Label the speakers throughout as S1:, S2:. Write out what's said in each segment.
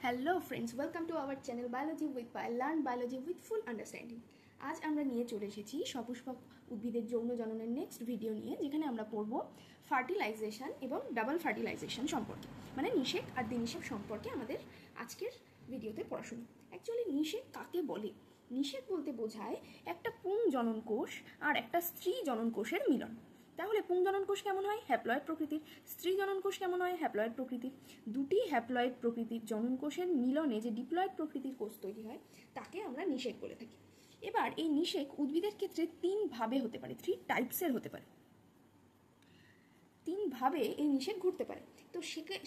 S1: Hello friends, welcome to our channel biology with Payel, learn biology with full understanding. আজ আমরা নিয়ে চলে এসেছি সপুষ্পক উদ্ভিদের যৌন জননের নেক্সট ভিডিও নিয়ে, যেখানে আমরা পড়ব ফার্টিলাইজেশন এবং ডাবল ফার্টিলাইজেশন সম্পর্কে, মানে নিষেক আর দ্বিনিষেক সম্পর্কে আমাদের আজকের ভিডিওতে পড়াশোনা। অ্যাকচুয়ালি নিষেক কাকে বলে? নিষেক বলতে বোঝায় একটা পুং জনন কোষ আর একটা স্ত্রী জনন কোষের মিলন। তাহলে পুং জনন কোষ কেমন হয়? হ্যাপ্লয়েড প্রকৃতির। স্ত্রী জনন কোষ কেমন হয়? হ্যাপ্লয়েড প্রকৃতির। দুটি হ্যাপ্লয়েড প্রকৃতির জনন কোষের মিলনে যে ডিপ্লয়েড প্রকৃতির কোষ তৈরি হয় তাকে আমরা নিষেক বলে থাকি। এবার এই নিষেক উদ্ভিদের ক্ষেত্রে তিন ভাবে হতে পারে, 3 টাইপসের হতে পারে। তিন ভাবে এই নিষেক ঘটতে পারে। তো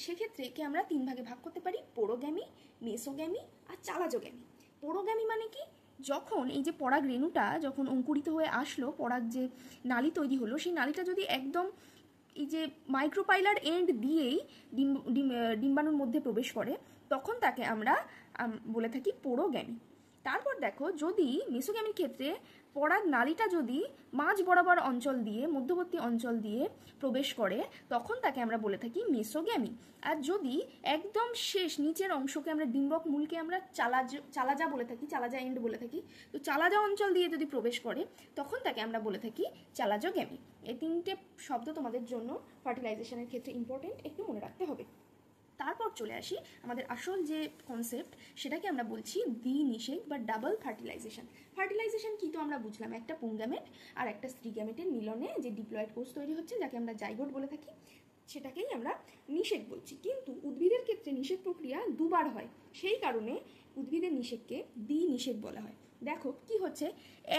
S1: সেক্ষেত্রে একে আমরা তিন ভাগে ভাগ করতে পারি: পোরোগ্যামি, মেসোগ্যামি আর চালাজোগ্যামি। পোরোগ্যামি মানে কি? যখন এই যে পরাগ রেণুটা যখন অঙ্কুরিত হয়ে আসলো, পরাগ যে নালী তৈরি হলো, সেই নালীটা যদি একদম এই যে মাইক্রোপাইলার এন্ড দিয়েই ডিম্বাণুর মধ্যে প্রবেশ করে, তখন তাকে আমরা বলে থাকি পোরোগ্যামি। তারপর দেখো, যদি মেসোগ্যামির ক্ষেত্রে পরাগ নালীটা যদি মাঝ বরাবর অঞ্চল দিয়ে, মধ্যবর্তী অঞ্চল দিয়ে প্রবেশ করে, তখন তাকে আমরা বলে থাকি মেসোগ্যামি। আর যদি একদম শেষ নিচের অংশকে আমরা ডিম্বক মূলকে আমরা চালাজা বলে থাকি, চালাজা এন্ড বলে থাকি, তো চালাজা অঞ্চল দিয়ে যদি প্রবেশ করে, তখন তাকে আমরা বলে থাকি চালাজোগ্যামি। এই তিনটে শব্দ তোমাদের জন্য ফার্টিলাইজেশনের ক্ষেত্রে ইম্পর্টেন্ট, একটু মনে রাখতে হবে। তারপর চলে আসি আমাদের আসল যে কনসেপ্ট, সেটাকে আমরা বলছি দ্বিনিষেক বা ডাবল ফার্টিলাইজেশন। ফার্টিলাইজেশন কি তো আমরা বুঝলাম, একটা পুংগ্যামেট আর একটা স্ত্রী গ্যামেটের মিলনে যে ডিপ্লয়েড কোষ তৈরি হচ্ছে, যাকে আমরা জাইগোট বলে থাকি, সেটাকেই আমরা নিষেক বলছি। কিন্তু উদ্ভিদের ক্ষেত্রে নিষেক প্রক্রিয়া দুবার হয়, সেই কারণে উদ্ভিদের নিষেককে দ্বিনিষেক বলা হয়। দেখো কি হচ্ছে,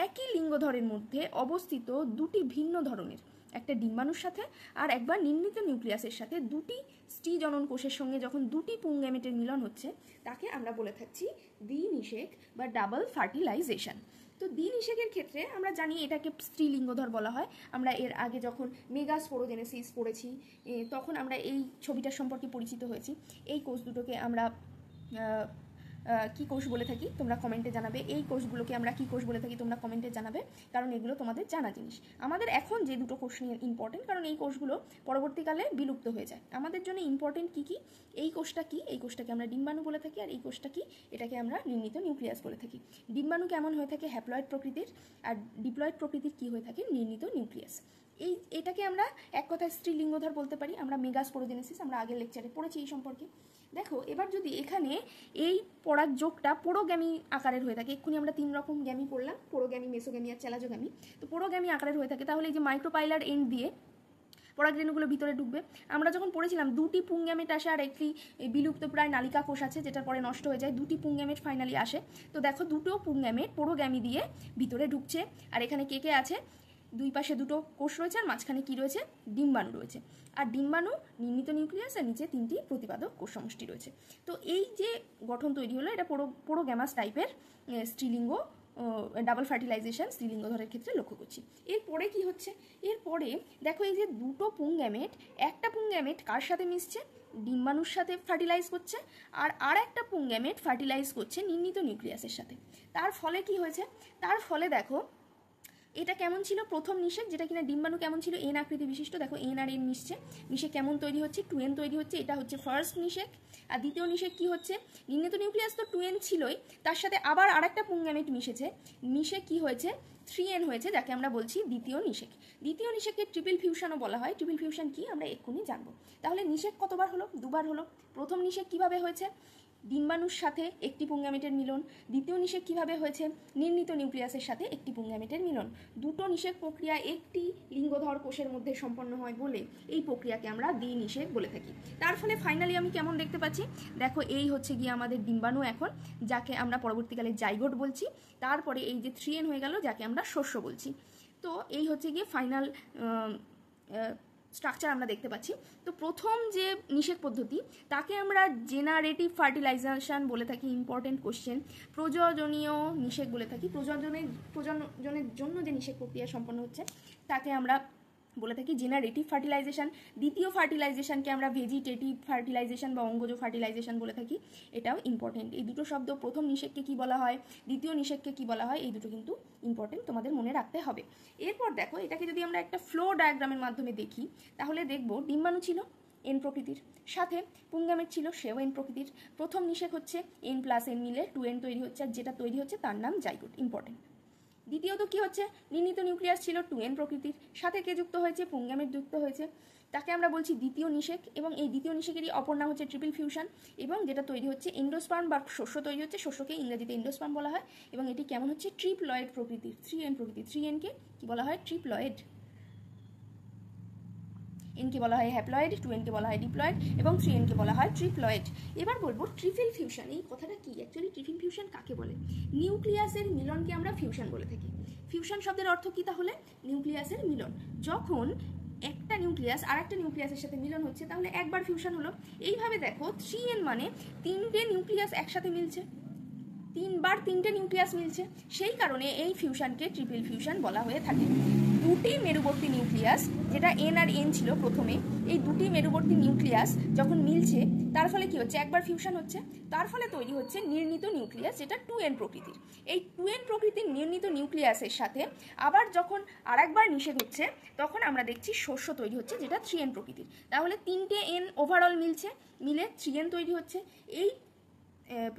S1: একই লিঙ্গধরের মধ্যে অবস্থিত দুটি ভিন্ন ধরনের, একটা ডিম্বাণুর সাথে আর একবার নির্মিত নিউক্লিয়াসের সাথে দুটি স্ত্রী জনন কোষের সঙ্গে যখন দুটি পুংগ্যামেটের মিলন হচ্ছে, তাকে আমরা বলে থাকছি দ্বিনিষেক বা ডাবল ফার্টিলাইজেশন। তো দ্বিনিষেকের ক্ষেত্রে আমরা জানি এটাকে স্ত্রীলিঙ্গধর বলা হয়। আমরা এর আগে যখন মেগাস্পোরোজেনেসিস পড়েছি, তখন আমরা এই ছবিটার সম্পর্কে পরিচিত হয়েছি। এই কোষ দুটোকে আমরা কি কোষ বলে থাকি তোমরা কমেন্টে জানাবে। এই কোষগুলোকে আমরা কি কোষ বলে থাকি তোমরা কমেন্টে জানাবে, কারণ এগুলো তোমাদের জানা জিনিস। আমাদের এখন যে দুটো কোষ নিয়ে ইম্পর্টেন্ট, কারণ এই কোষগুলো পরবর্তীকালে বিলুপ্ত হয়ে যায়। আমাদের জন্য ইম্পর্টেন্ট কি কি? এই কোষটা কি? এই কোষটাকে আমরা ডিম্বাণু বলে থাকি। আর এই কোষটা কি? এটাকে আমরা নির্মিত নিউক্লিয়াস বলে থাকি। ডিম্বাণু কেমন হয়ে থাকে? হ্যাপ্লয়েড প্রকৃতির। আর ডিপ্লয়েড প্রকৃতির কি হয়ে থাকে? নির্মিত নিউক্লিয়াস। এটাকে আমরা এক কথায় স্ত্রীলিঙ্গধর বলতে পারি। আমরা মেগাস্পোরোজেনেসিস আমরা আগের লেকচারে পড়েছি এই সম্পর্কে। দেখো, এবার যদি এখানে এই পরাগ যোগটা পোরোগ্যামি আকারের হয়ে থাকে, এক্ষুনি আমরা 3 রকম গ্যামি পড়লাম, পোরোগ্যামি, মেসোগ্যামি আর চালাজোগ্যামি। তো পোরোগ্যামি আকারের হয়ে থাকে, তাহলে এই যে মাইক্রোপাইলার এন্ড দিয়ে পরাগ রেণুগুলো ভিতরে ঢুকবে। আমরা যখন পড়েছিলাম দুটি পুংগ্যামেট আসে আর একটি বিলুপ্ত প্রায় নালিকা কোষ আছে, যেটার পরে নষ্ট হয়ে যায়। দুটি পুংগ্যামেট ফাইনালি আসে। তো দেখো, দুটো পুংগ্যামেট পোরোগ্যামি দিয়ে ভিতরে ঢুকছে। আর এখানে কে কে আছে? দুই পাশে দুটো কোষ রয়েছে, আর মাঝখানে কি রয়েছে? ডিম্বাণু রয়েছে। আর ডিম্বাণু, নির্মিত নিউক্লিয়াস, আর নিচে 3টি প্রতিপাদক কোষ সমষ্টি রয়েছে। তো এই যে গঠন তৈরি হলো, এটা পোরোগ্যামাস টাইপের স্ত্রীলিঙ্গ ডাবল ফার্টিলাইজেশন স্ত্রীলিঙ্গধরের ক্ষেত্রে লক্ষ্য করছি। এরপরে কি হচ্ছে? এরপরে দেখো, এই যে দুটো পুংগ্যামেট, একটা পুংগ্যামেট কার সাথে মিশছে? ডিম্বাণুর সাথে ফার্টিলাইজ করছে, আর একটা পুংগ্যামেট ফার্টিলাইজ করছে নির্মিত নিউক্লিয়াসের সাথে। তার ফলে কি হয়েছে? তার ফলে দেখো, এটা কেমন ছিল প্রথম নিষেক, যেটা কিনা ডিম্বাণু কেমন ছিল? এন আকৃতি বিশিষ্ট। দেখো, এন আর এন মিশে কেমন তৈরি হচ্ছে? 2n তৈরি হচ্ছে। এটা হচ্ছে ফার্স্ট নিষেক। আর দ্বিতীয় নিষেক কি হচ্ছে? নির্মিত নিউক্লিয়াস তো 2n ছিলই, তার সাথে আবার আরেকটা পুংগ্যামেট মিশে কি হয়েছে? 3n হয়েছে, যাকে আমরা বলছি দ্বিতীয় নিষেক। দ্বিতীয় নিষেককে ট্রিপল ফিউশনও বলা হয়। ট্রিপল ফিউশন কি আমরা এক্ষুনি জানবো। তাহলে নিষেক কতবার হলো? দুবার হলো। প্রথম নিষেক কিভাবে হয়েছে? ডিম্বাণুর সাথে একটি পুংগ্যামেটের মিলন। দ্বিতীয় নিষেক কিভাবে হয়েছে? নির্মিত নিউক্লিয়াসের সাথে একটি পুংগ্যামেটের মিলন। দুটো নিষেক প্রক্রিয়া একটি লিঙ্গধর কোষের মধ্যে সম্পন্ন হয় বলে এই প্রক্রিয়াকে আমরা দ্বিনিষেক বলে থাকি। তার ফলে ফাইনালি আমি কেমন দেখতে পাচ্ছি? দেখো, এই হচ্ছে গিয়ে আমাদের ডিম্বাণু এখন, যাকে আমরা পরবর্তীকালে জাইগোট বলছি। তারপরে এই যে 3n হয়ে গেল, যাকে আমরা শস্য বলছি। তো এই হচ্ছে গিয়ে ফাইনাল স্ট্রাকচার আমরা দেখতে পাচ্ছি। তো প্রথম যে নিষেক পদ্ধতি, তাকে আমরা জেনারেটিভ ফার্টিলাইজেশন বলে থাকি। Important question. প্রজননীয় নিষেক বলে থাকি। প্রজননের জন্য যে নিষেক প্রক্রিয়া সম্পন্ন হচ্ছে, তাকে আমরা বলে থাকি জেনারেটিভ ফার্টিলাইজেশন। দ্বিতীয় ফার্টিলাইজেশনকে আমরা ভেজিটেটিভ ফার্টিলাইজেশন বা অঙ্গজ ফার্টিলাইজেশন বলে থাকি। এটাও ইম্পর্টেন্ট। এই দুটো শব্দ, প্রথম নিষেককে কি বলা হয়, দ্বিতীয় নিষেককে কি বলা হয়, এই দুটো কিন্তু ইম্পর্টেন্ট, তোমাদের মনে রাখতে হবে। এরপর দেখো, এটাকে যদি আমরা একটা ফ্লো ডায়াগ্রামের মাধ্যমে দেখি, তাহলে দেখব ডিম্বাণু ছিল, এন প্রকৃতির, সাথে পুংগ্যামেট ছিল সেও এন প্রকৃতির। প্রথম নিষেক হচ্ছে N + N মিলে 2N তৈরি হচ্ছে, আর যেটা তৈরি হচ্ছে তার নাম জাইগোট, ইম্পর্টেন্ট। দ্বিতীয়ত কি হচ্ছে, নির্ণীত নিউক্লিয়াস ছিল 2N প্রকৃতির, সাথে কে যুক্ত হয়েছে, পুংগ্যামেট যুক্ত হয়েছে, তাকে আমরা বলছি দ্বিতীয় নিষেক। এবং এই দ্বিতীয় নিষেকেরই অপর নাম হচ্ছে ট্রিপল ফিউশন। এবং যেটা তৈরি হচ্ছে এন্ডোস্পার্ম বা শস্য তৈরি হচ্ছে, শস্যকে ইংরেজিতে এন্ডোস্পার্ম বলা হয়। এবং এটি কেমন হচ্ছে, ট্রিপ্লয়েড প্রকৃতির, 3N প্রকৃতির। 3N-কে কি বলা হয়, ট্রিপ্লয়েড। N-কে বলা হয় হ্যাপ্লয়েড, 2N-কে বলা হয় ডিপ্লয়েড, এবং 3N-কে বলা হয় ট্রিপ্লয়েড। এবার বলবো ট্রিপল ফিউশন, এই কথাটা কি, অ্যাকচুয়ালি ট্রিপল ফিউশন কাকে বলে? নিউক্লিয়াসের মিলনকে আমরা ফিউশন বলে থাকি। ফিউশন শব্দের অর্থ কি তাহলে? নিউক্লিয়াসের মিলন। যখন একটা নিউক্লিয়াস আর একটা নিউক্লিয়াসের সাথে মিলন হচ্ছে তাহলে একবার ফিউশন হলো। এইভাবে দেখো 3N মানে 3টে নিউক্লিয়াস একসাথে মিলছে, 3বার 3টে নিউক্লিয়াস মিলছে, সেই কারণে এই ফিউশনকে ট্রিপল ফিউশন বলা হয়ে থাকে। দুটি মেরুবর্তী নিউক্লিয়াস, যেটা N আর N ছিল প্রথমে, এই দুটি মেরুবর্তী নিউক্লিয়াস যখন মিলছে তার ফলে কি হচ্ছে, একবার ফিউশন হচ্ছে, তার ফলে তৈরি হচ্ছে নির্ণীত নিউক্লিয়াস, যেটা 2N প্রকৃতির। এই 2N প্রকৃতির নির্ণীত নিউক্লিয়াসের সাথে আবার যখন আরেকবার নিষেধ হচ্ছে তখন আমরা দেখছি শস্য তৈরি হচ্ছে, যেটা 3N প্রকৃতির। তাহলে 3টে N ওভারঅল মিলছে, মিলে 3N তৈরি হচ্ছে। এই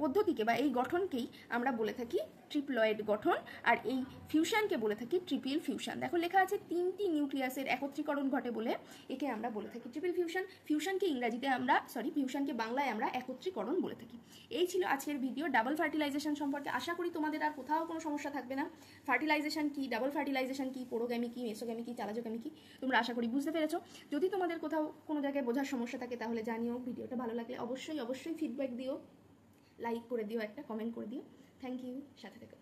S1: পদ্ধতিকে বা এই গঠনকেই আমরা বলে থাকি ট্রিপ্লয়েড গঠন, আর এই ফিউশনকে বলে থাকি ট্রিপল ফিউশন। দেখো লেখা আছে 3টি নিউক্লিয়াসের একত্রীকরণ ঘটে বলে একে আমরা বলে থাকি ট্রিপল ফিউশন। ফিউশনকে ইংরেজিতে আমরা ফিউশনকে বাংলায় আমরা একত্রীকরণ বলে থাকি। এই ছিল আজকের ভিডিও ডাবল ফার্টিলাইজেশন সম্পর্কে। আশা করি তোমাদের আর কোথাও কোনো সমস্যা থাকবে না। ফার্টিলাইজেশন কি, ডাবল ফার্টিলাইজেশন কি, পোরোগ্যামি কি, মেসোগ্যামি কি, চালাজোগ্যামি কি, তোমরা আশা করি বুঝতে পেরেছো। যদি তোমাদের কোথাও কোনো জায়গায় বোঝার সমস্যা থাকে তাহলে জানিও। ভিডিওটা ভালো লাগলে অবশ্যই ফিডব্যাক দিও, লাইক করে দিও, একটা কমেন্ট করে দিও। থ্যাংক ইউ, সাথে থেকো।